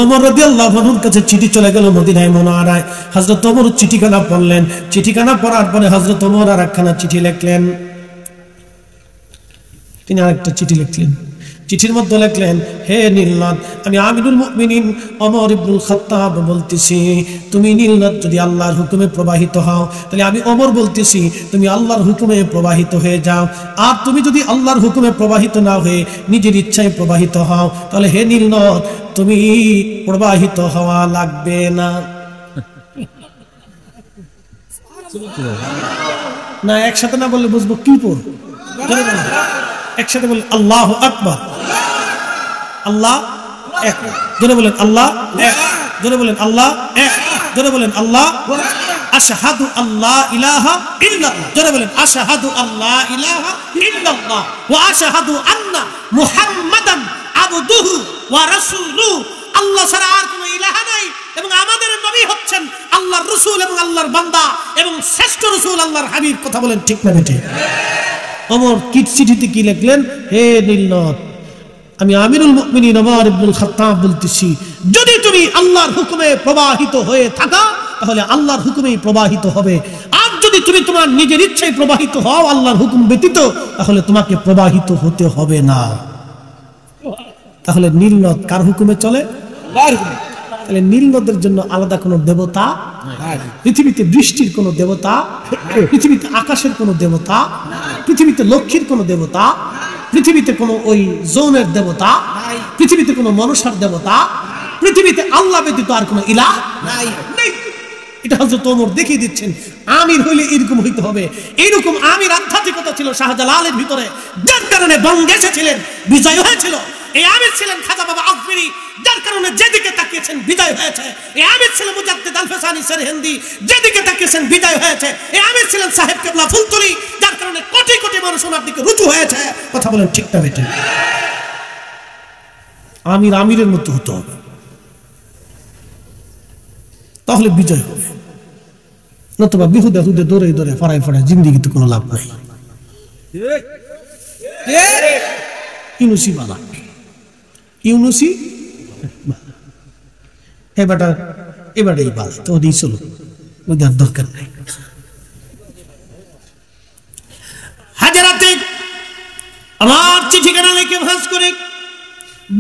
ওমর রাদিয়াল্লাহু আনহুর কাছে চিঠি চলে গেল মদিনায় মুনাওয়ারায়। হযরত ওমর চিঠিখানা পড়লেন। চিঠিখানা পড়ার পরে হযরত ওমর আরেকখানা চিঠি লিখলেন। তিনি আরেকটা চিঠি লিখলেন। চিঠির মধ্যে লিখলেন, হে নীলনদ, আমি আমিরুল মুমিনিন ওমর ইবনুল খাত্তাব বলতেছি, তুমি নীলনদ যদি আল্লাহর হুকুমে প্রবাহিত হও, তাহলে আমি ওমর বলতেছি তুমি আল্লাহর হুকুমে প্রবাহিত হয়ে যাও। আর তুমি যদি আল্লাহর হুকুমে প্রবাহিত না হয়ে নিজের ইচ্ছায় প্রবাহিত হও, তাহলে হে নীলনদ, তুমি প্রবাহিত হওয়া লাগবে না। না একসাথে না বললে বুঝবো কি পড়ব। একসাথে বলেন আল্লাহু আকবার। আল্লাহ এক। জোরে বলেন আল্লাহ এক। জোরে বলেন আল্লাহ এক। জোরে বলেন আল্লাহ। আশহাদু আল্লা ইলাহা ইল্লাল্লাহ। জোরে বলেন আশহাদু আল্লা ইলাহা ইল্লাল্লাহ ওয়া আশহাদু আন্না মুহাম্মাদান আবদুহু ওয়া রাসূলুহু। আল্লাহ ছাড়া আর কোনো ইলাহা নাই এবং আমাদের নবী হচ্ছেন আল্লাহর রাসূল এবং আল্লাহর বান্দা এবং শ্রেষ্ঠ রাসূল আল্লাহর হাবিব। কথা বলেন ঠিক না বেঠিক? ওমর চিঠিতে কি লিখলেন, হে নীলনদ, আমি আমিরুল মুমিনিন ওমর ইবনুল খাত্তাব বলতেছি, যদি তুমি আল্লাহর হুকুমে প্রবাহিত হয়ে থাকো তাহলে আল্লাহর হুকুমেই প্রবাহিত হবে। আর যদি তুমি তোমার নিজের ইচ্ছায় প্রবাহিত হও আল্লাহর হুকুম ব্যতীত, তাহলে তোমাকে প্রবাহিত হতে হবে না। তাহলে নীলনদ কার হুকুমে চলে? তাহলে নীলনদের জন্য আলাদা কোনো দেবতা, পৃথিবীতে বৃষ্টির কোনো দেবতা, পৃথিবীতে আকাশের কোনো দেবতা, পৃথিবীতে লক্ষ্মীর কোনো দেবতা, পৃথিবীতে কোনো ওই জৌনের দেবতা, পৃথিবীতে কোনো মনসার দেবতা, পৃথিবীতে আল্লাহ ব্যতীত আর কোনো ইলাহ নাই। এটা হযরত ওমর দেখিয়ে দিচ্ছেন আমির হইলে এরকম হইতে হবে। এইরকম আমির আধ্যাত্মিকতা ছিল শাহজালালের ভিতরে, যার কারণে বঙ্গে এসেছিলেন, বিজয় হয়েছিল। এই আমির ছিলেন খাজা বাবা আকবরী, যার কারণে যেদিকে তাকিয়েছেন বিজয় হয়েছে। এই আমির ছিলেন মুজাদ্দিদ আল ফেসানি সেরহিন্দি, যেদিকে তাকিয়েছেন বিজয় হয়েছে। এই আমির ছিলেন সাহেব কেবলা ফুলতলি, যার কারণে কোটি কোটি মানুষ ওনার দিকে রুজু হয়েছে। কথা বলেন ঠিক না বেঠিক? আমির আমিরের মতো হতে হবে, তাহলে বিজয় হবে। নতুবা বিহুদে হুদে দৌড়ে দৌড়ে ফাড়ায় ফাড়ায় জিন্দিগিতে কোনো লাভ নাই। ইউনুসি বালা, ইউনুসি এবারে এই বালা তো ওদিকে চলো, ওদের দরকার নাই। হাজারাতে আমার চিঠিখানা লিখে ভাঁজ করে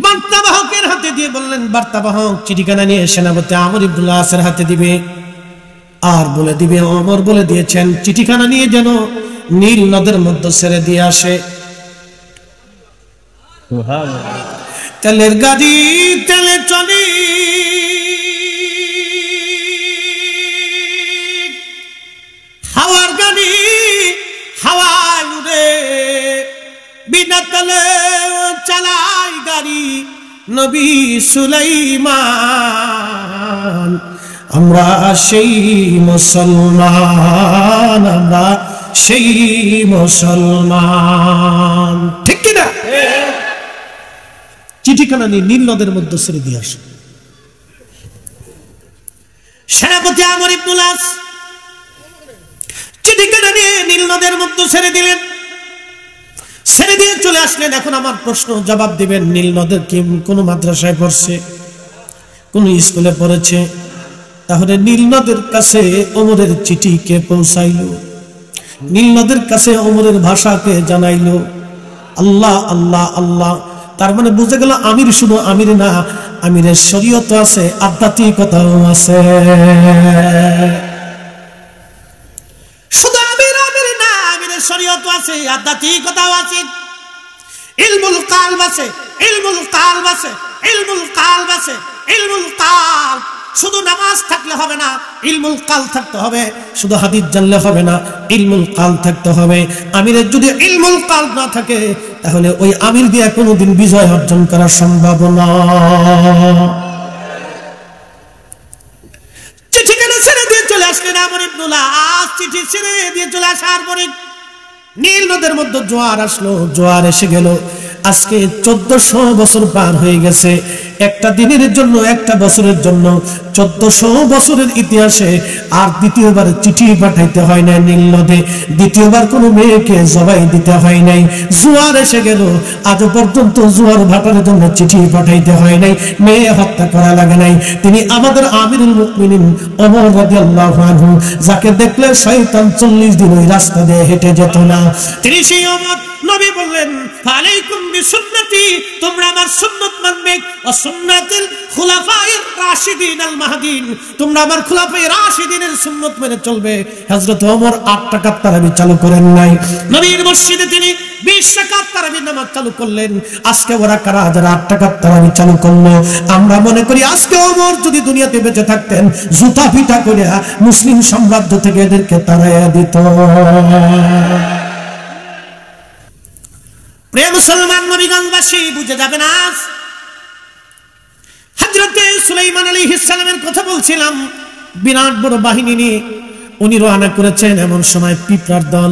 বার্তাবাহকের হাতে দিয়ে বললেন, বার্তাবাহক চিঠিখানা নিয়ে সেনাপতি আমর ইবনুল আসের হাতে দিবে আর বলে দিবে, ওমর বলে দিয়েছেন চিঠিখানা নিয়ে যেন নীল নদের মধ্যে ছেড়ে দিয়ে আসে। তেলের গাড়ি তেলে চলে, হাওয়ার গাড়ি হাওয়ায় উড়ে, বিনা তেলে চালাই গাড়ি নবী সুলাইমান। আমরা সেই মুসলমান, আমরা সেই মুসলমান, ঠিক কিনা? চিঠিখানা নিয়ে নীল নদের মধ্যে ছেড়ে দিয়ে আসে। সেনাপতি আমর ইবনুল আস চিঠিখানা নিয়ে নীল নদের মধ্যে ছেড়ে দিলেন, ছেড়ে দিয়ে চলে আসলেন। এখন আমার প্রশ্ন জবাব দিবেন, নীল নদের কি কোনো মাদ্রাসায় পড়ছে, কোন স্কুলে পড়েছে? তাহলে নীল নদের কাছে ওমরের চিঠি কে পৌঁছাইল? নীল নদের কাছে ওমরের ভাষাকে জানাইল? আল্লাহ আল্লাহ আল্লাহ। তার মানে বুঝে গেল আমির শুধু আমির না, আমিরের শরীয়ত আছে, আধ্যাত্মিকতাও আছে। শুধু আমির আমির না, আমিরের শরীয়ত আছে, আধ্যাত্মিকতাও আছে। ইলমুল কালব আছে, ইলমুল কালব আছে, ইলমুল কালব আছে, ইলমুল কালব। শুধু নামাজ থাকলে হবে না, ইলমুল কাল থাকতে হবে। শুধু হাদিস জানলে হবে না, ইলমুল কাল থাকতে হবে। আমিরের যদি ইলমুল কাল না থাকে তাহলে ওই আমির দিয়ে কোনোদিন বিজয় অর্জন করা সম্ভব না। চিঠিখানা ছেড়ে দিয়ে চলে আসলেন আমর ইবনুল আস। চিঠি ছেড়ে দিয়ে চলে আসার পরে নীল নদের মধ্যে জোয়ার আসলো, জোয়ার এসে গেল। আজকে 1400 বছর পার হয়ে গেছে। একটা দিনের জন্য, একটা বছরের জন্য 1400 বছরের ইতিহাসে আর দ্বিতীয়বার চিঠি পাঠাইতে হয় নাই নীল নদে, দ্বিতীয়বার কোনো মেয়েকে জবাই দিতে হয় নাই। জোয়ার এসে গেল, আজ পর্যন্ত জোয়ার ভাটার জন্য চিঠি পাঠাইতে হয় নাই, মেয়ে হত্যা করা লাগে নাই। তিনি আমাদের আমিরুল মুমিনিন ওমর রাদিয়াল্লাহু আনহু, যাকে দেখলে শয়তান 40 দিন ওই রাস্তা দিয়ে হেঁটে যেত না। তিনি সেই ওমর নবী বললেন, আলাইকুম বিসুন্নতি, তোমরা আমার সুন্নাত মানবে, ও সুন্নাতুল খুলাফায়ে রাশিদিন আল মাহদিন, তোমরা আমার খুলাফায়ে রাশিদিনের সুন্নাত মেনে চলবে। হযরত ওমর 8 রাকাত তারাবি চালু করেন নাই, নবীর মসজিদে তিনি 20 রাকাত তারাবি নামাজ চালু করলেন। আজকে ওরা কারা যারা 8 রাকাত তারাবি চালু করলো? আমরা মনে করি আজকে ওমর যদি দুনিয়াতে বেঁচে থাকতেন, জুতা পিটা করে মুসলিম সাম্রাজ্য থেকে এদেরকে তাড়াইয়া দিত। প্রিয় মুসলমান নবীগঞ্জবাসী, বুঝে যাবেন আজ হযরতে সুলাইমান আলাইহিস সালামের কথা বলছিলাম। বিরাট বড় বাহিনী নিয়ে উনি রওনা করেছেন। এমন সময় পিঁপড়ার দল,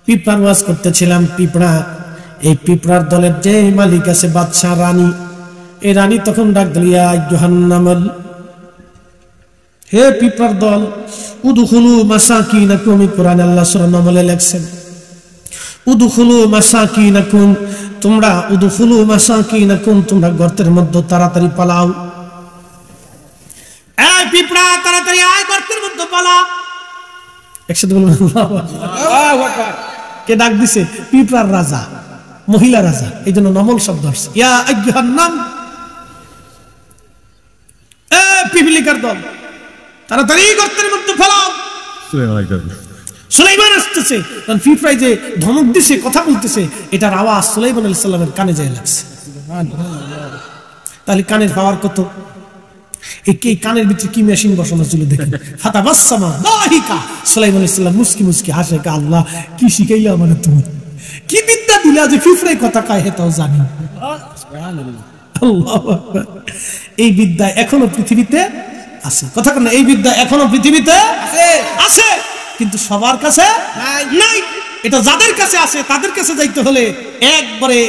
পিঁপড়ার ওয়াজ করতেছিলাম, পিঁপড়া, এই পিঁপড়ার দলের যে মালিক আছে বাদশা রানী, এই রানী তখন ডাক দিল, ইয়া আইয়ুহান্নামাল, হে পিঁপড়ার দল, উদখুলু মাসাকিনাকুম, কোরআনে আল্লাহ সূরা নামলে লেখছেন উদখুলু মাসাকিনাকুম, তোমরা উদখুলু মাসাকিনাকুম, তোমরা গর্তের মধ্যে তাড়াতাড়ি পালাও। এই পিঁপড়া, তাড়াতাড়ি আয়, গর্তের মধ্যে পালা। একসাথে বলুন আল্লাহু আকবার। কে ডাক দিছে? পিঁপড়ার রাজা, মহিলা রাজা, এই জন্য নমল শব্দ আসছে। ইয়া আইয়ুহান্নাম, এ পিপলিকার দল, তাড়াতাড়ি গর্তের মধ্যে পালাও। সুলাইমান আসতেছে, কারণ পিঁপড়ায় যে ধমক দিছে, কথা বলতেছে, এটার আওয়াজ সুলাইমান আলাইহিস সালামের কানে যায় লাগছে। তাহলে কানের পাওয়ার কত! এই কানের ভিতরে কি মেশিন বসানো ছিল দেখেন। ফাতাবাসসামা দাহিকা, সুলাইমান আলাইহিস সালাম মুস্কি মুস্কি হাসে, আল্লাহ কি শিখাইলা আমারে, তুমি কি বিদ্যা দিলা যে পিঁপড়ায় কথা কয় হেতাও জানি। আল্লাহু আকবার। এই বিদ্যা এখনো পৃথিবীতে আছে, কথা কেন? এই বিদ্যা এখনো পৃথিবীতে আছে, কিন্তু সবার কাছে নাই। এটা যাদের কাছে আছে তাদের কাছে যাইতে হলে একবারে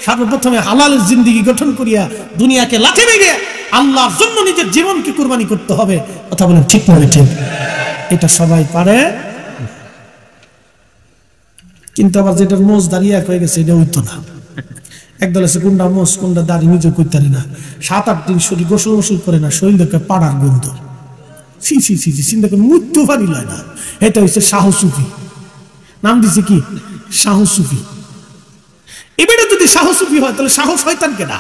সর্বপ্রথমে হালালের জিন্দেগি গঠন করিয়া দুনিয়াকে লাথি মেরে আল্লাহর জন্য নিজের জীবনকে কুরবানি করতে হবে। কথা বলেন ঠিক না ঠিক? এটা সবাই পারে, কিন্তু আবার যেটার মোজ দাঁড়িয়ে হয়ে গেছে এটা হইতো না। একদল আছে কোনটা মোজ কোনটা দাড়ি নিজে করতে পারে না, 7-8 দিন শরীর গোসল গোসল করে না, শরীর দেখে পাড়ার গন্ধ, সি সি সি সি, চিন্তা করে মৃত্যু পারি লয় না। এটা হচ্ছে শাহ সুফি, নাম দিছে কি? শাহ সুফি। এবারে যদি শাহ সুফি হয় তাহলে শাহ শয়তান কেনা?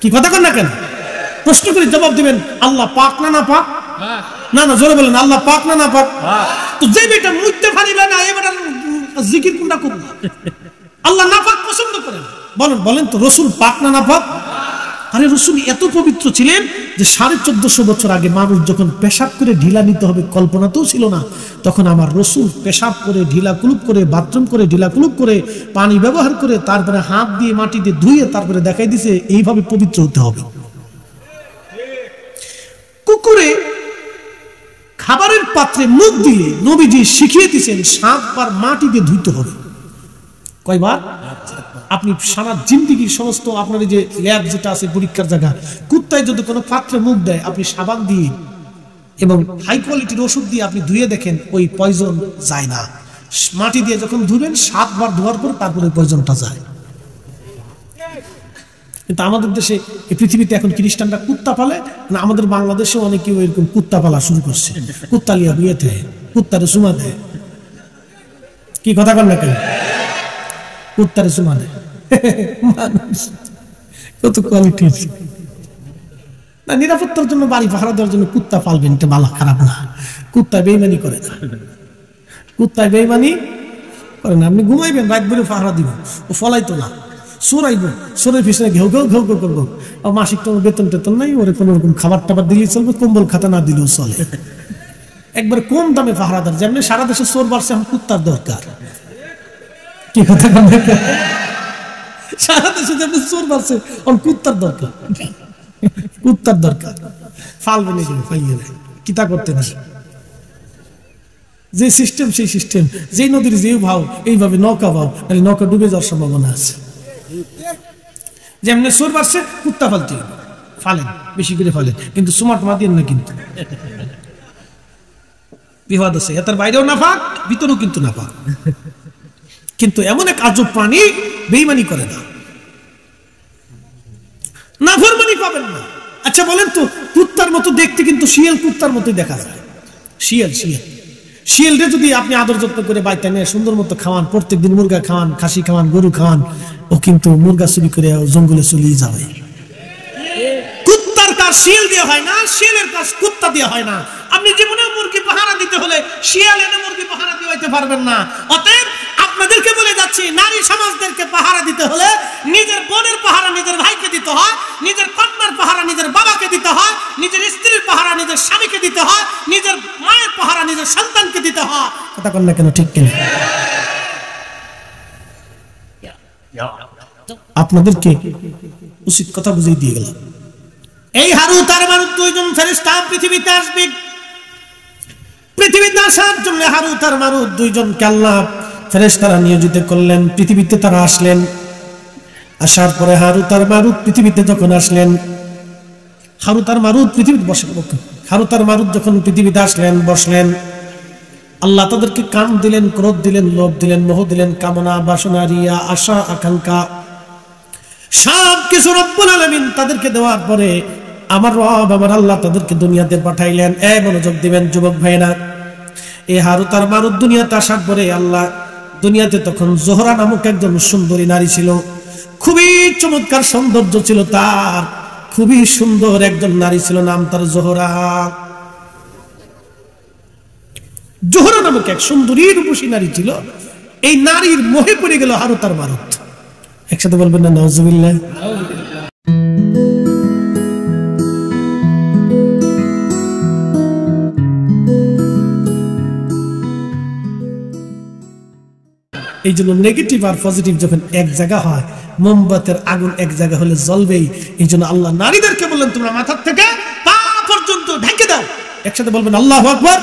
কি কথা কন না কেন? প্রশ্ন করে জবাব দিবেন, আল্লাহ পাক না না পাক? না না, জোরে বলেন, আল্লাহ পাক না না পাক? তো যে বেটা মৃত্যু পারি লয় না, এবারে জিকির কোনটা করব? আল্লাহ না পাক পছন্দ করেন? বলেন বলেন তো, রসুল পাক না না পাক? আরে রসুল এত পবিত্র ছিলেন যে 1450 বছর আগে মানুষ যখন পেশাব করে ঢিলা নিতে হবে কল্পনাতেও ছিল না, তখন আমার রসুল পেশাব করে ঢিলা কুলুপ করে, বাথরুম করে ঢিলা কুলুপ করে, পানি ব্যবহার করে, তারপরে হাত দিয়ে মাটি দিয়ে ধুয়ে তারপরে দেখাই দিছে এইভাবে পবিত্র হতে হবে। কুকুরে খাবারের পাত্রে মুখ দিয়ে নবীজি শিখিয়ে দিয়েছেন 7 বার মাটি দিয়ে ধুইতে হবে। কয়বার? আপনি সারা জিন্দেগির সমস্ত আপনার যে ল্যাব যেটা আছে, পরীক্ষার জায়গা, কুত্তায় যদি কোনো পাত্রে মুখ দেয়, আপনি সাবান দিয়ে এবং হাই কোয়ালিটির ওষুধ দিয়ে আপনি ধুয়ে দেখেন, ওই পয়জন যায় না। মাটি দিয়ে যখন ধুবেন 7 বার ধোয়ার পর তারপরে পয়জনটা যায়। কিন্তু আমাদের দেশে, এই পৃথিবীতে এখন খ্রিস্টানরা কুত্তা পালে না, আমাদের বাংলাদেশেও অনেকে এরকম কুত্তা পালা শুরু করছে। কুত্তা লিয়া বিয়েতে কুত্তারে চুমা দেয়। কি কথা বল না কেন? কুত্তারে চুমা দেয়। কত কোয়ালিটি না। নিরাপত্তার জন্য, বাড়ি পাহারা দেওয়ার জন্য কুত্তা পালবেন, এটা ভালো, খারাপ না। কুত্তা বেইমানি করে না, কুত্তায় বেইমানি করে না। আপনি ঘুমাইবেন, রাত ভরে পাহারা দিবেন, ও ফলাইতো না, চোরাইব, চোরের পিছনে ঘেউ ঘেউ ঘেউ ঘেউ করবো। মাসিক তোমার বেতন টেতন নাই, ওরে কোন রকম খাবার টাবার দিলেই চলবে, কম্বল খাতা না দিলেও চলে। একবার কম দামে পাহারাদার, যেমনি সারা দেশে চোর বাড়ছে, এখন কুত্তার দরকার। কি কথা বলবে? সারা দেশে যেমনি চোর বাড়ছে, এখন কুত্তার দরকার, কুত্তার দরকার। ফালবে নাকি ফাইয়ে কিতা করতে না, যে সিস্টেম সেই সিস্টেম, যেই নদীর যে ভাও, এইভাবে নৌকা ভাও, নৌকা ডুবে যাওয়ার সম্ভাবনা আছে। যেমনি সুর বাড়ছে কুত্তা ফালতে ফালেন, বেশি করে ফালেন, কিন্তু সুমাট মা দিন না, কিন্তু বিবাদ আছে, এটার বাইরেও না পাক, ভিতরেও কিন্তু না পাক। কিন্তু এমন এক আজব প্রাণী, বেঈমানি করে না, নাফরমানি পাবেন না। আচ্ছা বলেন তো, কুত্তার মতো দেখতে কিন্তু শিয়াল কুত্তার মতোই দেখা যায়। শিয়ালটা যদি আপনি আদর যত্ন করে বাইতে নিয়ে সুন্দর মতো খাওয়ান, প্রত্যেকদিন মুরগা খাওয়ান, খাসি খাওয়ান, গরু খাওয়ান, ও কিন্তু মুরগা চুরি করে জঙ্গলে চলিয়ে যাবে। কুত্তার কাজ শিয়াল দিয়ে হয় না, শিয়ালের কাজ কুত্তা দিয়ে হয় না। আপনি জীবনে মুরগি পাহারা দিতে হলে শিয়াল এনে মুরগি পাহারা দিতে পারবেন না। অতএব আপনাদেরকে বলে যাচ্ছি, নারী সমাজদেরকে পাহারা দিতে হলে নিজের বোনের পাহারা নিজের ভাইকে দিতে হয়, নিজের কন্যার পাহারা নিজের বাবাকে দিতে হয়, নিজের স্ত্রীর পাহারা নিজের স্বামীকে দিতে হয়, নিজের মায়ের পাহারা নিজের সন্তানকে দিতে হয়। কথা কন না কেন, ঠিক কিনা? আপনাদেরকে উচিত কথা বুঝিয়ে দিয়ে গেলাম। এই হারুত আর মারুত দুইজন ফেরেশতা পৃথিবীতে আসবে। পৃথিবীতে আসার জন্য হারুত আর মারুত দুইজনকে আল্লাহ ফেরেশতারা নিয়োজিত করলেন। পৃথিবীতে তারা আসলেন। আসার পরে হারুত আর মারুত পৃথিবীতে যখন আসলেন, হারুত আর মারুত পৃথিবীতে হারুত আর মারুত যখন পৃথিবীতে আসলেন, বসলেন, আল্লাহ তাদেরকে কাম দিলেন, ক্রোধ দিলেন, লোভ দিলেন, মোহ দিলেন, কামনা, বাসনা, রিয়া, আশা, আকাঙ্ক্ষা, সব কিছু রব্বুল আলামিন তাদেরকে দেওয়ার পরে আমার রব আমার আল্লাহ তাদেরকে দুনিয়াতে পাঠাইলেন। মনোযোগ দিবেন যুবক ভাইরা। এই হারুত আর মারুত দুনিয়াতে আসার পরে আল্লাহ দুনিয়াতে তখন জোহরা নামক একজন সুন্দরী নারী ছিল, খুবই চমৎকার সৌন্দর্য ছিল তার, খুবই সুন্দর একজন নারী ছিল, নাম তার জোহরা। জোহরা নামক এক সুন্দরী রূপসী নারী ছিল। এই নারীর মোহে পড়ে গেল হারুত আর মারুত। একসাথে বলবেন না নাউজুবিল্লাহ। এই জন্য নেগেটিভ আর পজিটিভ যখন এক জায়গা হয়, মোমবাতির আগুন এক জায়গা হলে জ্বলবেই। এই জন্য আল্লাহ নারীদেরকে বললেন, তোমরা মাথার থেকে পা পর্যন্ত ঢেকে দাও। একসাথে বলবেন আল্লাহু আকবার।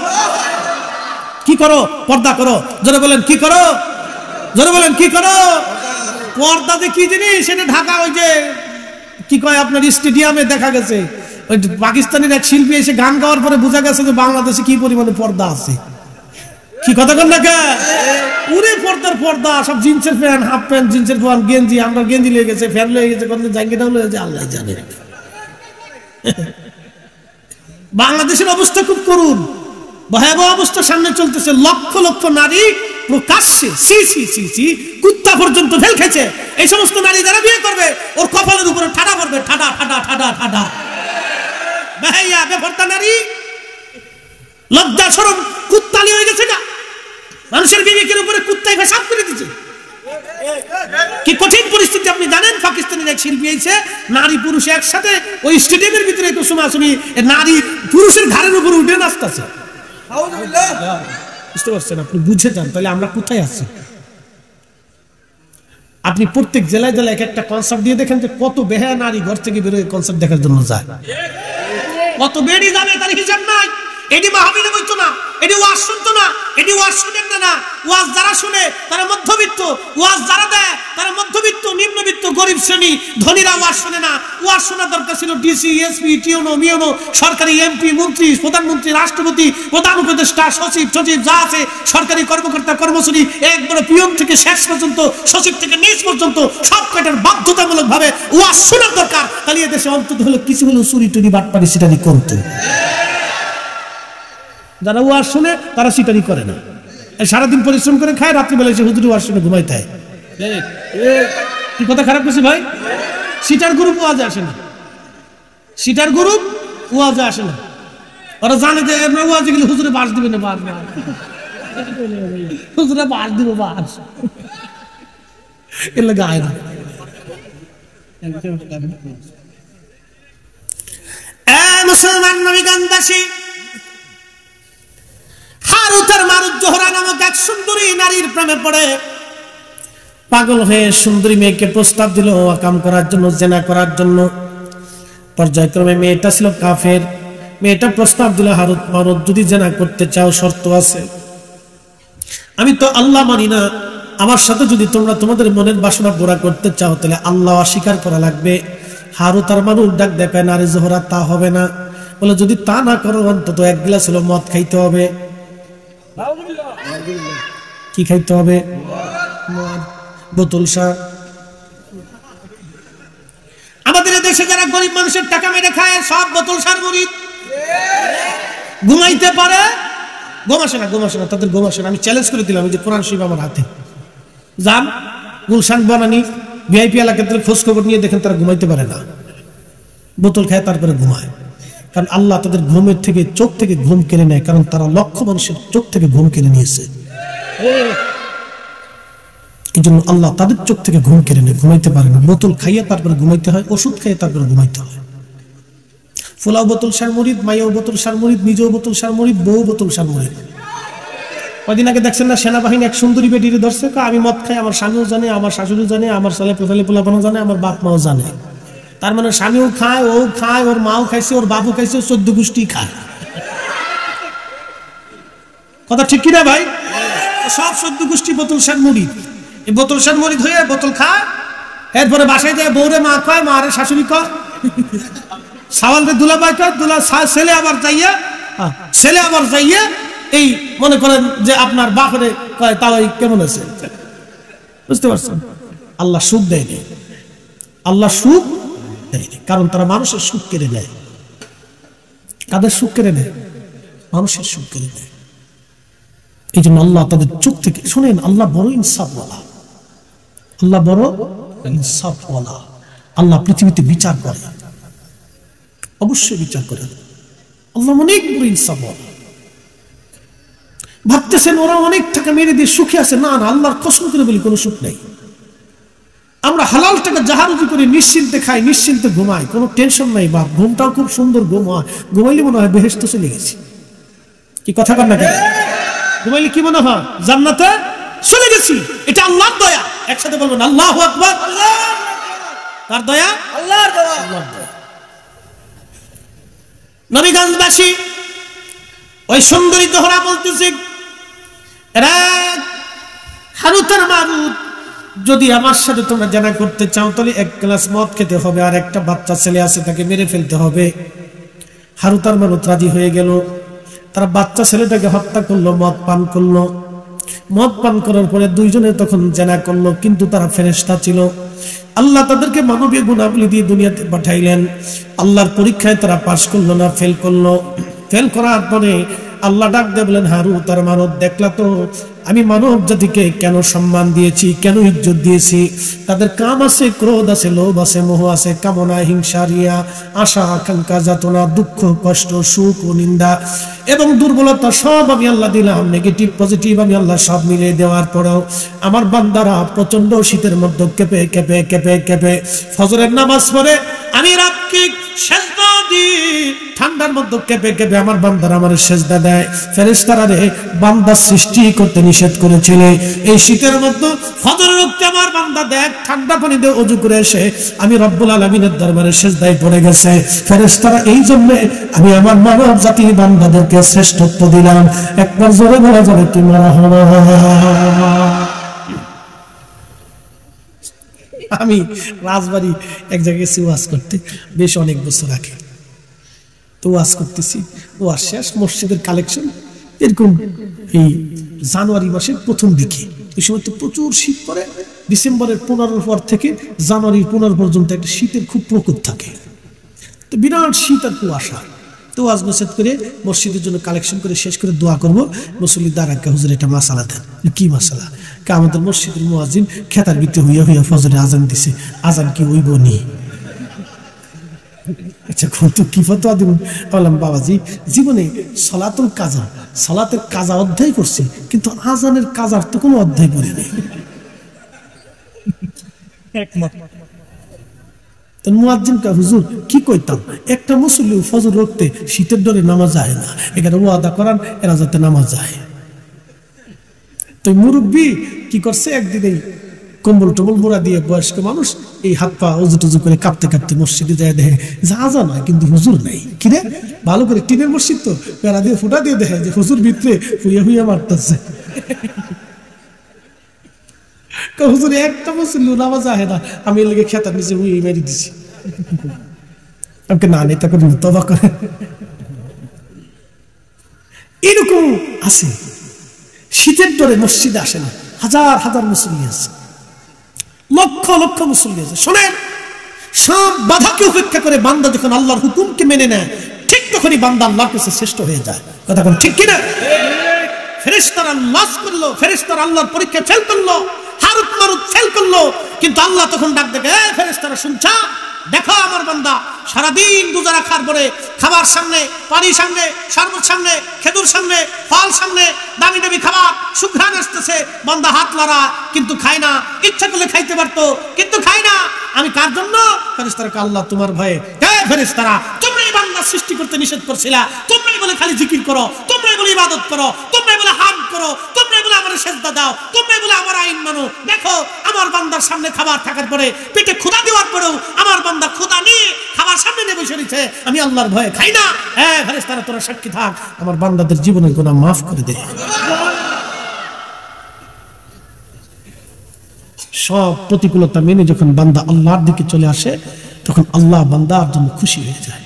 কি করো? পর্দা করো। জোরে বলেন কি করো? জোরে বলেন কি করো? পর্দা যে কি জিনিস সেটা ঢাকা, ওই যে কি কয় আপনার স্টেডিয়ামে দেখা গেছে, ওই পাকিস্তানের এক শিল্পী এসে গান গাওয়ার পরে বোঝা গেছে যে বাংলাদেশে কি পরিমাণে পর্দা আছে। কি কথা কন না কে? পুরে পর্দার পর্দা, সব জিন্সের প্যান্ট, হাফ প্যান্ট, জিন্সের প্যান্ট, গেঞ্জি, আমরা গেঞ্জি লয়ে গেছে, ফ্যান লয়ে গেছে, কোন জাঙ্গিটাও লয়ে গেছে, আল্লাহ জানে। বাংলাদেশের অবস্থা খুব করুণ, ভয়াবহ অবস্থা সামনে চলতেছে। লক্ষ লক্ষ নারী প্রকাশ্যে কুত্তা পর্যন্ত ফেল খেছে। এই সমস্ত নারী যারা বিয়ে করবে, ওর কপালের উপরে ঠাডা পড়বে, ঠাডা ঠাডা ঠাডা ঠাডা। বেহাইয়া বেপরদা নারী, লজ্জা শরম কুত্তালি হয়ে গেছে না, মানুষের বিবেকের উপরে কুত্তাই পেশাব করে দিচ্ছে। কি কঠিন পরিস্থিতি আপনি জানেন? পাকিস্তানের এক শিল্পী এসে নারী পুরুষ একসাথে ওই স্টেডিয়ামের ভিতরে কুসুমাসুমি নারী পুরুষের ঘাড়ের উপরে উঠে নাচতেছে। বুঝতে পারছেন? আপনি বুঝে যান তাহলে আমরা কোথায় আছি। আপনি প্রত্যেক জেলায় জেলায় এক একটা কনসার্ট দিয়ে দেখেন যে কত বেহায়া নারী ঘর থেকে বেরোয় কনসার্ট দেখার জন্য যায়, কত বেড়ি যাবে তার হিসাব নাই। এটি মাহফিলে বইতো না, এটি ওয়াজ শুনতো না, এটি ওয়াজ শুনেন না। ওয়াজ যারা শুনে তারা মধ্যবিত্ত, ওয়াজ যারা দেয় তারা মধ্যবিত্ত, নিম্নবিত্ত, গরিব শ্রেণী। ধনীরা ওয়াজ শুনে না। ওয়াজ শোনা দরকার ছিল ডিসি, এসপি, টিওনো, মিওনো, সরকারি এমপি, মন্ত্রী, প্রধানমন্ত্রী, রাষ্ট্রপতি, প্রধান উপদেষ্টা, সচিব, যা আছে সরকারি কর্মকর্তা কর্মচারী, একবারে পিয়ন থেকে শেষ পর্যন্ত, সচিব থেকে নিচ পর্যন্ত সব কয়টার বাধ্যতামূলক ভাবে ওয়াজ শোনার দরকার। তাহলে এদেশে অন্তত হলো কিছু হলো চুরি টুরি বাটপারি সেটাই করতো। যারা ওয়াজ শুনে তারা সিটারি করে না, সারাদিন পরিশ্রম করে খায়, রাত্রিবেলা এসে হুজুরি ওয়াজ শুনে ঘুমাইতে হয়। কি কথা খারাপ করছে ভাই? সিটার গ্রুপ ওয়াজে আসে না, সিটার গ্রুপ ওয়াজে আসে না। ওরা জানে যে ওয়াজে গেলে হুজুরে বাস দিবে না, বাস হুজুরে বাস দিব, বাস এর লাগে আয় না। মুসলমান নবীগণবাসী, হারুত আর মারুত জোহরা নামক এক সুন্দরী নারীর প্রেমে পড়ে পাগল হয়ে সুন্দরী মেয়েকে প্রস্তাব দিল কাম করার জন্য, জেনা করার জন্য। পর্যায়ক্রমে মেয়েটা ছিল কাফের। মেয়েটা প্রস্তাব দিল, হারুত মারুত যদি জেনা করতে চাও শর্ত আছে। আমি তো আল্লাহ মানি না, আমার সাথে যদি তোমরা তোমাদের মনের বাসনা পুরা করতে চাও তাহলে আল্লাহ অস্বীকার করা লাগবে। হারুত আর মারুত ডাক দেখায় না রে জোহরা, তা হবে না। বলে যদি তা না করো অন্তত এক গ্লাস হলো মদ খাইতে হবে। কি খাইতে হবে? বোতল শাহ। আমাদের দেশে যারা গরিব মানুষের টাকা মেরে খায় সব বোতল শাহ গরিব। ঘুমাইতে পারে, ঘুমাসে না তাদের ঘুমাসে না। আমি চ্যালেঞ্জ করে দিলাম, যে কোরআন শরীফ আমার হাতে, যান গুলশান বনানি ভিআইপি এলাকাতে খোঁজ খবর নিয়ে দেখেন, তারা ঘুমাইতে পারে না, বোতল খায় তারপরে ঘুমায়। কারণ আল্লাহ তাদের ঘুমের থেকে, চোখ থেকে ঘুম কেড়ে নেয়, কারণ তারা লক্ষ মানুষের চোখ থেকে ঘুম কেড়ে নিয়েছে। এই জন্য আল্লাহ তাদের চোখ থেকে ঘুম কেড়ে নেয়, ঘুমাইতে পারে না। বোতল খাইয়ে তারপরে ঘুমাইতে হয়, ওষুধ খাইয়ে তারপরে ঘুমাইতে হয়। ফুলাও বোতল সার মরিদ, মাইয়াও বোতল সার মরিদ, নিজেও বোতল সার মরিদ, বউ বোতল সার মরিদ। কদিন আগে দেখছেন না, সেনাবাহিনী এক সুন্দরী বেটিরে ধরছে, আমি মদ খাই, আমার স্বামীও জানে, আমার শাশুড়িও জানে, আমার ছেলে পোলাপানও জানে, আমার বাপ মাও জানে। তার মানে স্বামীও খায়, ও খায়, ওর মাও খাইছে, ওর বাবু খাইছে, 14 গোষ্ঠী খায়। কথা ঠিক কিনা ভাই? সব 14 গোষ্ঠী বোতল সার মরিদ। এই বোতল সার মরিদ হয়ে বোতল খায়, এরপরে বাসায় যায় বউরে মা কয়, মারে শাশুড়ি কয়, সাওয়ালকে দুলাভাই কয়, ছেলে আবার যাইয়া এই মনে করেন যে আপনার বাপরে কয়, তাও কেমন আছে, বুঝতে পারছেন? আল্লাহ সুখ দেয়নি, আল্লাহ সুখ দেয়নি, কারণ তারা মানুষের সুখ কেড়ে নেয়। কাদের সুখ কেড়ে নেয়? মানুষের সুখ কেড়ে নেয়। এই জন্য আল্লাহ তাদের চোখ থেকে, শোনেন, আল্লাহ বড় ইনসাফওয়ালা, আল্লাহ বড় ইনসাফওয়ালা। আল্লাহ পৃথিবীতে বিচার করে, অবশ্যই বিচার করেন। আল্লাহ অনেক বড় ইনসাফওয়ালা। ভাবতেছেন ওরা অনেক টাকা মেরে দিয়ে সুখে আছে, না না, আল্লাহর কসম করে বলি কোনো সুখ নেই। আমরা হালাল টাকা জাহারুজি করে নিশ্চিন্তে খাই, নিশ্চিন্তে ঘুমাই, কোনো টেনশন নাই। বাপ ঘুমটাও খুব সুন্দর ঘুম হয়, ঘুমাইলে মনে হয় বেহেশতে চলে গেছি। কি কথা কর না কেন? ঘুমাইলে কি মনে হয়? জান্নাতে চলে গেছি। এটা আল্লাহর দয়া। একসাথে বলবেন আল্লাহু আকবার। কার দয়া? আল্লাহর দয়া। আল্লাহর দয়া। নবীগঞ্জবাসী ওই সুন্দরী দোহরা বলতেছে, হারুত আর মারুত, যদি আমার সাথে তোমরা জানা করতে চাও তাহলে এক গ্লাস মদ খেতে হবে, আর একটা বাচ্চা ছেলে আছে তাকে মেরে ফেলতে হবে। হারুত আর মারুত রাজি হয়ে গেল। তারা বাচ্চা ছেলেটাকে হত্যা করলো, মদ পান করলো। মদ পান করার পরে দুইজনে তখন জানা করলো, কিন্তু তারা ফেরেশতা ছিল। আল্লাহ তাদেরকে মানবীয় গুণাবলী দিয়ে দুনিয়াতে পাঠাইলেন। আল্লাহর পরীক্ষায় তারা পাশ করলো না, ফেল করলো। ফেল করার পরে আল্লাহ ডাক দিয়ে বলেন, হারুত আর মারুত, দেখলা তো আমি মানব জাতিকে কেন সম্মান দিয়েছি, কেন ইজ্জত দিয়েছি। তাদের কাম আছে, ক্রোধ আছে, লোভ আছে, মোহ আছে, কামনা, হিংসা, রিয়া, আশা, আকাঙ্ক্ষা, যাতনা, দুঃখ, কষ্ট, সুখ ও নিন্দা এবং দুর্বলতা সব আমি আল্লাহ দিলাম। নেগেটিভ পজিটিভ আমি আল্লাহ সব মিলিয়ে দেওয়ার পরেও আমার বান্দারা প্রচন্ড শীতের মধ্যে কেঁপে কেঁপে কেঁপে কেঁপে ফজরের নামাজ পড়ে, আমি রাতকে সেজদা দিই, ঠান্ডার মধ্যে কেঁপে কেঁপে আমার বান্দারা আমার সেজদা দেয়। ফেরেশতারা রে বান্দা সৃষ্টি করতে নিষেধ করেছিল, এই শীতের মধ্যে ফজরের ওয়াক্তে আমার বান্দা দেখ ঠান্ডা পানি দিয়ে ওযু করে এসে আমি রব্বুল আলামিনের দরবারে সেজদায় পড়ে গেছে। ফেরেশতারা এই জন্য আমি আমার মানব জাতি বান্দাদেরকে শ্রেষ্ঠত্ব দিলাম। একবার জোরে বলা যাবে কি মারহাবা। আমি রাজবাড়ি এক জায়গায় ওয়াজ করতে বেশ অনেক বছর আগে, তো ওয়াজ করতেছি, ওয়াজ শেষ, মসজিদের কালেকশন এরকম এই জানুয়ারি মাসের প্রথম দিকে, এই সময় তো প্রচুর শীত পড়ে। ডিসেম্বরের 15 পর থেকে জানুয়ারির 15 পর্যন্ত একটা শীতের খুব প্রকোপ থাকে, তো বিরাট শীত আর কুয়াশা। তো ওয়াজ নসিহত করে মসজিদের জন্য কালেকশন করে শেষ করে দোয়া করবো, মুসল্লি দাঁড়াকে হুজুর এটা মাসালা দেন। কি মাসালা? আমাদের মসজিদের মুয়াজ্জিন খেতার ভিতরে হইয়া হইয়া ফজরে আজান দিছে, আজান কি হইব নি? আচ্ছা তো কি ফতোয়া দিব? বললাম বাবাজি জীবনে সলাতুল কাজা, সলাতের কাজা অধ্যায় করছি, কিন্তু আজানের কাজার তো কোনো অধ্যায় পড়ে নেই। মুয়াজ্জিন কা হুজুর কি কইতাম, একটা মুসল্লি ফজর রক্তে শীতের ডরে নামাজ যায় না, এখানে ওয়াদা করান এরা যাতে নামাজ যায়। তো মুরব্বী কি করছে, একদিন কম্বল টম্বল মোড়া দিয়ে বয়স্ক মানুষ এই হাত পা উজু টুজু করে কাঁপতে কাঁপতে মসজিদে যায়, দেখে যা নয় কিন্তু হুজুর নাই। কিরে ভালো করে টিনের মসজিদ তো পেড়া দিয়ে ফুটা দিয়ে দেখে যে হুজুর ভিতরে হুইয়া হুইয়া মারতেছে। হুজুর একটা মুসল্লি নামাজ আহে না, আমি এর লেগে খেতার নিচে উই মেরে দিছি। আমাকে না নেতা করে তবা করে, এরকম আছে। শীতের ডরে মসজিদে আসে না, হাজার হাজার মুসল্লি আছে, লক্ষ লক্ষ মুসল্লি আছে। শোনেন, সব বাধাকে উপেক্ষা করে বান্দা যখন আল্লাহর হুকুমকে মেনে নেয়, ঠিক তখনই বান্দা আল্লাহর কাছে শ্রেষ্ঠ হয়ে যায়। কথা কোন ঠিক কিনা? ফেরেশতারা লস করলো, ফেরেশতারা আল্লাহর পরীক্ষা ফেল করলো, হারুত মারুত ফেল করলো, কিন্তু আল্লাহ তখন ডাক দেখে, ফেরেশতারা শুনছা, দেখো আমার বান্দা সারাদিন রোজা রাখার পরে খাবার সামনে, পানি সামনে, শরবত সামনে, খেজুর সামনে, ফল সামনে, দামি দামি খাবার সুঘ্রাণ আসতেছে, বান্দা হাত লড়া কিন্তু খায় না, ইচ্ছা করলে খাইতে পারতো কিন্তু খায় না। আমি কার জন্য? ফেরেশতারা আল্লাহ তোমার ভয়ে। ফেরেশতারা তোমরাই বান্দা সৃষ্টি করতে নিষেধ করছিলা, তোমরাই বলে খালি জিকির করো, তোমরাই বলে ইবাদত করো, তোমরাই বলে হাম করো, তোমরাই বলে আমার সেজদা দাও, তোমরাই বলে আমার আইন মানো। দেখো আমার বান্দার সামনে খাবার থাকার পরে, পেটে ক্ষুধা দেওয়ার পরেও আমার বান্দা ক্ষুধা নিয়ে খাবার সামনে নিয়ে বসে রয়েছে, আমি আল্লাহর ভয়ে খাই না। হ্যাঁ ফেরেশতারা তোরা সাক্ষী থাক, আমার বান্দাদের জীবনের গুনাহ মাফ করে দে। সব প্রতিকূলতা মেনে যখন বান্দা আল্লাহর দিকে চলে আসে, তখন আল্লাহ বান্দার জন্য খুশি হয়ে যায়।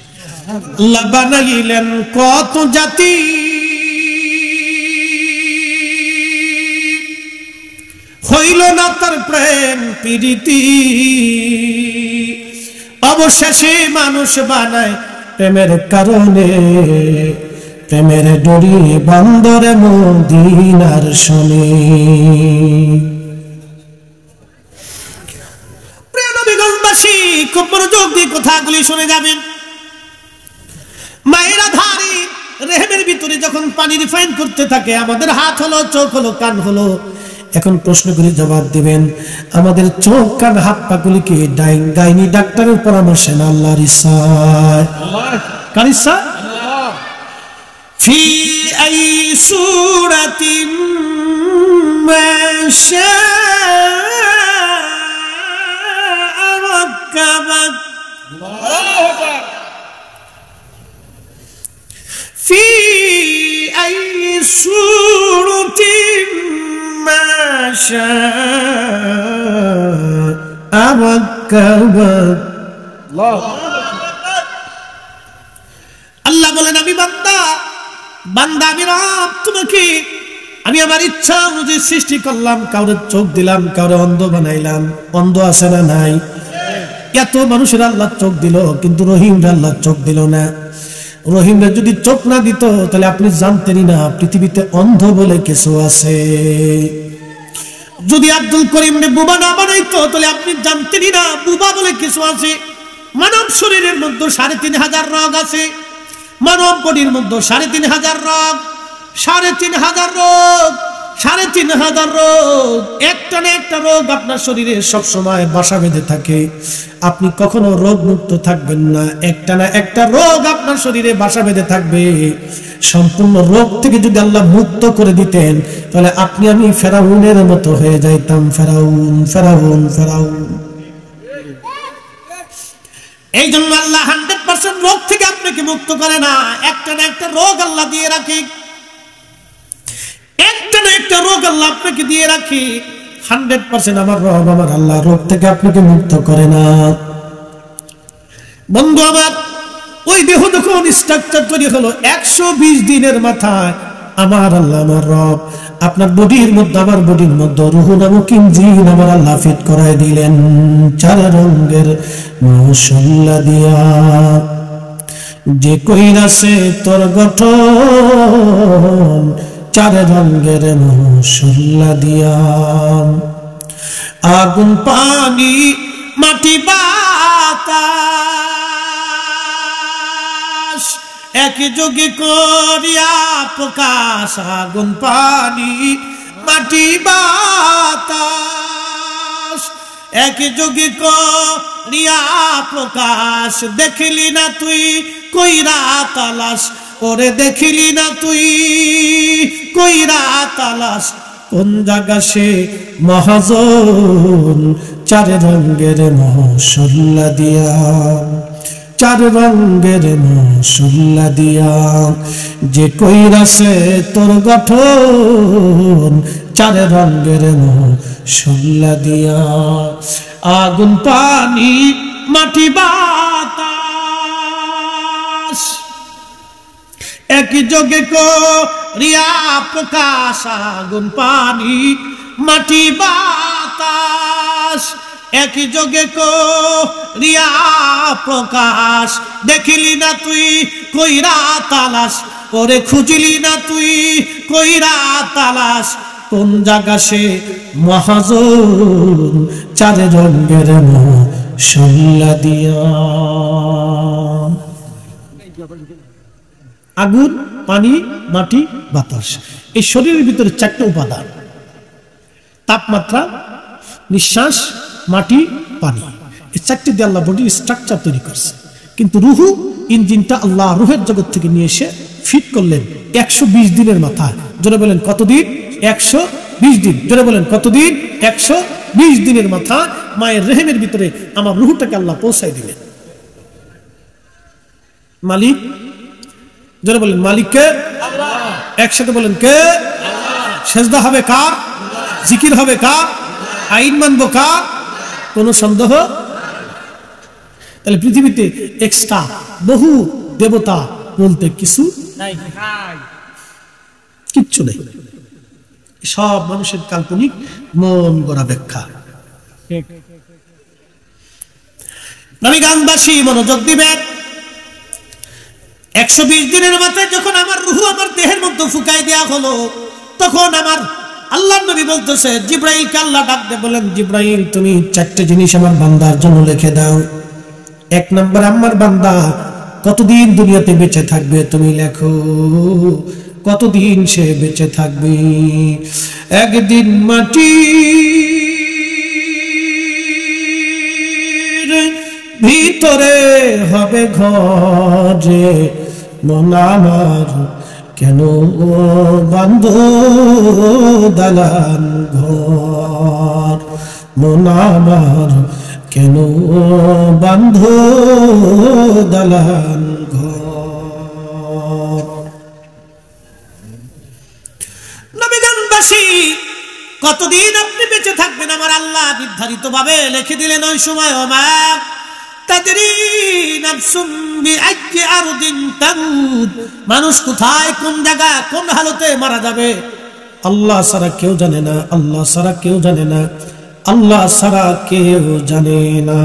আল্লাহ বানাইলেন কত জাতি, হইল না তার প্রেম প্রীতি, অবশেষে মানুষ বানায় প্রেমের কারণে, প্রেমের ডরি বন্দরে মদিনার শোনে। প্রিয় নবীগণবাসী, খুব মনোযোগ দিয়ে কথাগুলি শুনে যাবেন। মায়েরা ধারি রেহেমের ভিতরে যখন পানি রিফাইন করতে থাকে, আমাদের হাত হলো, চোখ হলো, কান হলো। এখন প্রশ্ন করে জবাব দিবেন, আমাদের চোখ কান হাত পাগুলি কি গাইনি ডাক্তারের পরামর্শে না আল্লাহর ইচ্ছায়? কার ইচ্ছা? ফি আই সূরাতিন মা শাআ রাক্কাবাক, ফি আই সূরাতিন মা শাআ রাক্কাবাক। আল্লাহ বলেন, আমি বান্দা, বান্দা আমি রব, তোমাকে আমি আমার ইচ্ছা অনুযায়ী সৃষ্টি করলাম। কাউরে চোখ দিলাম, কাউরে অন্ধ বানাইলাম। অন্ধ আছে না নাই? এত মানুষের আল্লাহ চোখ দিল, কিন্তু রহিমরা আল্লাহ চোখ দিল না। রহিমরা যদি চোখ না দিত, তাহলে আপনি জানতেনই না পৃথিবীতে অন্ধ বলে কিছু আছে। যদি আব্দুল করিমকে বুবা না বানাইতো, তাহলে আপনি জানতেনই না বুবা বলে কিছু আছে। মানব শরীরের মধ্যে ৩,৫০০ রোগ আছে, মানব বডির মধ্যে ৩,৫০০ রোগ, ৩,৫০০ রোগ, ৩,৫০০ রোগ। একটা না একটা রোগ আপনার শরীরে সবসময় বাসা বেঁধে থাকে। আপনি কখনো রোগ মুক্ত থাকবেন না, একটা না একটা রোগ আপনার শরীরে বাসা বেঁধে থাকবে। সম্পূর্ণ রোগ থেকে যদি আল্লাহ মুক্ত করে দিতেন, তাহলে আপনি আমি ফেরাউনের মতো হয়ে যাইতাম। ফেরাউন ফেরাউন ফেরাউন। এই জন্য আল্লাহ 100% রোগ থেকে আপনাকে মুক্ত করে না, একটা না একটা রোগ আল্লাহ দিয়ে রাখে, একটা না একটা রোগ আল্লাহ আপনাকে দিয়ে রাখে। 100% আমার রব, আমার আল্লাহ রোগ থেকে আপনাকে মুক্ত করে না। বন্ধু আমার, ওই দেহ যখন স্ট্রাকচার তৈরি হলো 120 দিনের মাথায়, আমার আল্লাহ আমার রব আপনার বডির মধ্যে, আমার বডির মধ্যে রূহ নামক ইঞ্জিন আমার আল্লাহ ফিট করায় দিলেন 4 রঙের মশলা দিয়া। যে কইরাছে তোর গঠন 4 রঙের মশলা দিয়া। আগুন পানি মাটি বাতাস একযোগে করিয়া প্রকাশ। আগুন পানি মাটি বাতাস একযোগে করিয়া প্রকাশ। দেখিলি না তুই কইরা তালাশ, ওরে দেখিলি না তুই কইরা তালাশ। কোন জায়গা সে মহাজন 4 রঙের মশলা দিয়া, 4 রঙের মশলা দিয়া। যে কইরাছে তোর গঠন চার রঙের মশলা দিয়া, আগুন পানি মাটি বাতাস একই যোগে করিয়া প্রকাশ, আগুন পানি মাটি বাতাস একই যোগে করিয়া প্রকাশ। দেখিলি না তুই কইরা তালাশ, ওরে খুঁজিলি না তুই কইরা তালাশ, কোন জায়গা সে মহাজন চার রঙের মশলা দিয়া। আগুন, পানি, মাটি, বাতাস, এই শরীরের ভিতরে চারটি উপাদান, তাপমাত্রা, নিঃশ্বাস, মাটি, পানি, এই চারটি দিয়ে আল্লাহ বডির স্ট্রাকচার তৈরি করছে। কিন্তু রুহু ইঞ্জিনটা আল্লাহ রুহের জগৎ থেকে নিয়ে এসে ফিট করলেন 120 দিনের মাথায়। জোরে বলেন কতদিন? 120 দিন। জোরে বলেন কতদিন? 120 দিনের মাথা মায়ের রেহেমের ভিতরে আমার রুহুটাকে আল্লাহ পৌঁছাই দিলেন। মালিক, জোরে বলেন মালিককে আল্লাহ। একসাথে বলেন কে? আল্লাহ। সেজদা হবে কার? জিকির হবে কার? আইন মানবো কার? কোন সন্দেহ? তাহলে পৃথিবীতে এক্সট্রা বহু দেবতা বলতে কিছু নাই, কিচ্ছু নেই, সব মানুষের কাল্পনিক মন গড়া ব্যাখ্যা। নবীগঞ্জবাসী মনোযোগ দিবেন। 120 দিনের মাথায় যখন আমার রুহু আমার দেহের মধ্যে ফুকাই দেয়া হলো, তখন আমার আল্লাহর নবী বলতেছে, জিব্রাইলকে আল্লাহ ডাক দিয়ে বলেন, জিব্রাইল তুমি 4টে জিনিস আমার বান্দার জন্য লিখে দাও। 1 নম্বর, আমার বান্দা কতদিন দুনিয়াতে বেঁচে থাকবে তুমি লেখো, কতদিন সে বেঁচে থাকবে। একদিন মাটির ভিতরে হবে ঘরে, মন আমার কেন বান্ধ দালান ঘর, মন আমার কেন বান্ধ দালান ঘর। নবীগঞ্জবাসী কতদিন আপনি বেঁচে থাকবেন আমার আল্লাহ নির্ধারিত ভাবে লিখে দিলেন। ওই সময় ওমা তাদরি নাফসুম বিআইয়ি আরদিন তামুত, মানুষ কোথায় কোন জায়গা কোন হালতে মারা যাবে আল্লাহ ছাড়া কেউ জানে না, আল্লাহ ছাড়া কেউ জানে না, আল্লাহ ছাড়া কেউ জানে না।